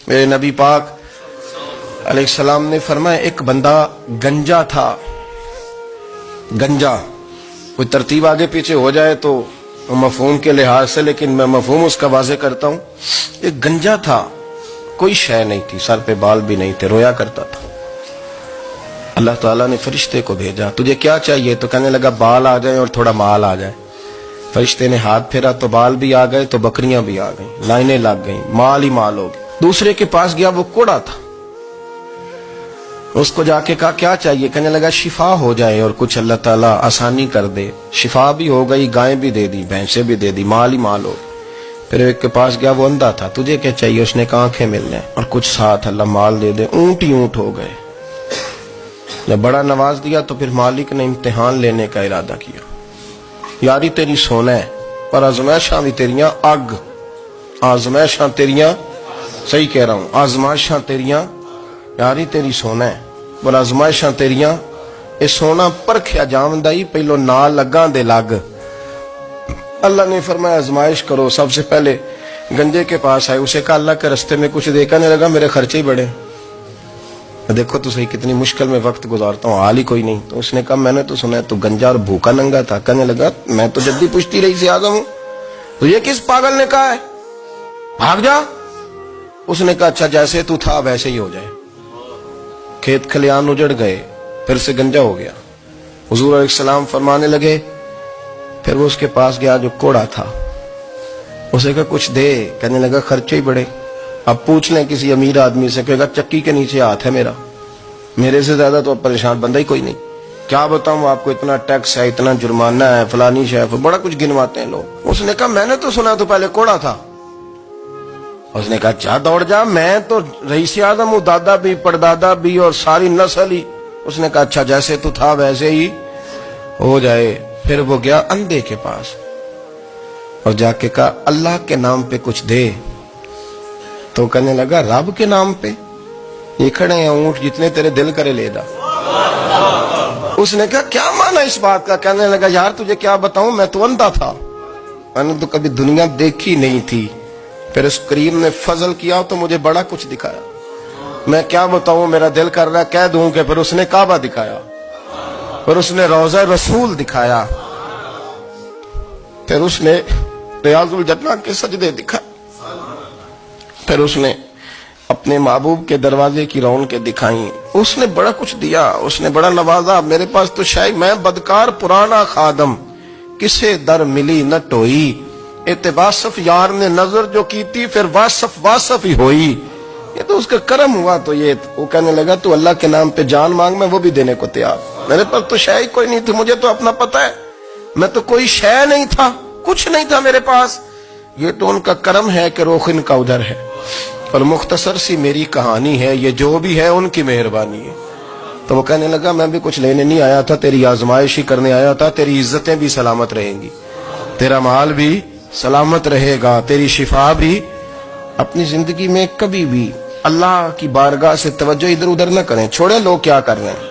میرے نبی پاک علیہ السلام نے فرمایا ایک بندہ گنجا تھا. گنجا کوئی ترتیب آگے پیچھے ہو جائے تو مفہوم کے لحاظ سے، لیکن میں مفہوم اس کا واضح کرتا ہوں. ایک گنجا تھا، کوئی شے نہیں تھی، سر پہ بال بھی نہیں تھے، رویا کرتا تھا. اللہ تعالیٰ نے فرشتے کو بھیجا، تجھے کیا چاہیے؟ تو کہنے لگا بال آ جائیں اور تھوڑا مال آ جائے. فرشتے نے ہاتھ پھیرا تو بال بھی آ گئے تو بکریاں بھی آ گئیں، لائنیں لگ گئیں، مال ہی مال ہو گئے. دوسرے کے پاس گیا، وہ کوڑا تھا. اس کو جا کے کہا کیا چاہیے؟ کہنے لگا شفا ہو جائے اور کچھ اللہ تعالیٰ آسانی کر دے. شفا بھی ہو گئی، گائیں بھی دے دی، بھینسیں بھی دے دی، مال ہی مال ہو. پھر ایک کے پاس گیا، وہ اندھا تھا، تجھے کیا چاہیے؟ اس نے کہا آنکھیں مل جائیں اور کچھ ساتھ اللہ مال دے دے. اونٹ ہی اونٹ ہو گئے. جب بڑا نواز دیا تو پھر مالک نے امتحان لینے کا ارادہ کیا. یاری تیری سونا ہے پر آزمائشاں بھی تیریاں اگ. آزمائشاں تیریاں، صحیح کہہ رہا ہوں، آزمائشاں تیریاں، یاری تیری سونا ہے پر آزمائشاں تیریاں. اے سونا پرکھیا جامدائی پہلو نہ لگاں دے لگ. اللہ نے فرمایا آزمائش کرو. سب سے پہلے گنجے کے پاس آئے، اسے کہا اللہ کے رستے میں کچھ دے. کہنے لگا میرے خرچے ہی بڑے. دیکھو تو صحیح کتنی مشکل میں وقت گزارتا ہوں، حال ہی کوئی نہیں. تو اس نے کہا میں نے تو سنا ہے تو گنجا اور بھوکا ننگا تھا. کہنے لگا میں تو جدی پشتی رئیس اعظم ہوں. تو یہ کس پاگل نے کہا ہے بھاگ جا؟ اس نے کہا اچھا جیسے تو تھا ویسے ہی ہو جائے. کھیت کھلیان اجڑ گئے، پھر سے گنجا ہو گیا. حضور علیہ السلام فرمانے لگے. پھر وہ اس کے پاس گیا جو کوڑا تھا، اسے کہا کچھ دے. کہنے لگا خرچے ہی بڑے. اب پوچھ لیں کسی امیر آدمی سے، کہے گا چکی کے نیچے ہاتھ ہے میرے سے زیادہ تو پریشان بندہ ہی کوئی نہیں. کیا بتاؤں آپ کو، اتنا ٹیکس ہے، اتنا جرمانہ ہے، فلانی شے، بڑا کچھ گنواتے ہیں لوگ. اس نے کہا میں نے تو سنا تو پہلے کوڑا تھا. اس نے کہا اچھا دوڑ جا، میں تو رئیس اعظم ہوں، دادا بھی پردادا بھی اور ساری نسل ہی. اس نے کہا اچھا جیسے تو تھا ویسے ہی ہو جائے. پھر وہ گیا اندھے کے پاس اور جا کے کہا اللہ کے نام پہ کچھ دے. تو کہنے لگا رب کے نام پہ؟ یہ کھڑے ہیں اونٹ، جتنے تیرے دل کرے لے دا. اس نے کہا کیا معنی اس بات کا؟ کہنے لگا یار تجھے کیا بتاؤں، میں تو اندھا تھا، میں نے تو کبھی دنیا دیکھی نہیں تھی. پھر اس کریم نے فضل کیا تو مجھے بڑا کچھ دکھایا. میں کیا بتاؤں، میرا دل کر رہا ہے کہہ دوں کہ پھر اس نے کعبہ دکھایا، پھر اس نے روضہ رسول دکھایا، پھر اس نے ریاض الجنہ کے سجدے دکھائے، پھر اس نے اپنے محبوب کے دروازے کی رونقیں دکھائیں. اس نے بڑا کچھ دیا، اس نے بڑا نوازا. میرے پاس تو شاید میں بدکار پرانا خادم، کسے در ملی نہ ٹوئی. اتباسف یار نے نظر جو کی تھی، پھر واسف ہی ہوئی. یہ تو اس کا کرم ہوا. تو یہ وہ کہنے لگا تو اللہ کے نام پہ جان مانگ، میں وہ بھی دینے کو تیار. میرے پاس تو شے کوئی نہیں تھی، مجھے تو اپنا پتہ ہے، میں تو کوئی شے نہیں تھا، کچھ نہیں تھا میرے پاس. یہ تو ان کا کرم ہے کہ رخ ان کا ادھر ہے. اور مختصر سی میری کہانی ہے، یہ جو بھی ہے ان کی مہربانی ہے. تو وہ کہنے لگا میں بھی کچھ لینے نہیں آیا تھا، تیری آزمائش ہی کرنے آیا تھا. تیری عزتیں بھی سلامت رہیں گی، تیرا مال بھی سلامت رہے گا، تیری شفا بھی. اپنی زندگی میں کبھی بھی اللہ کی بارگاہ سے توجہ ادھر ادھر نہ کریں، چھوڑیں لوگ کیا کر رہے ہیں.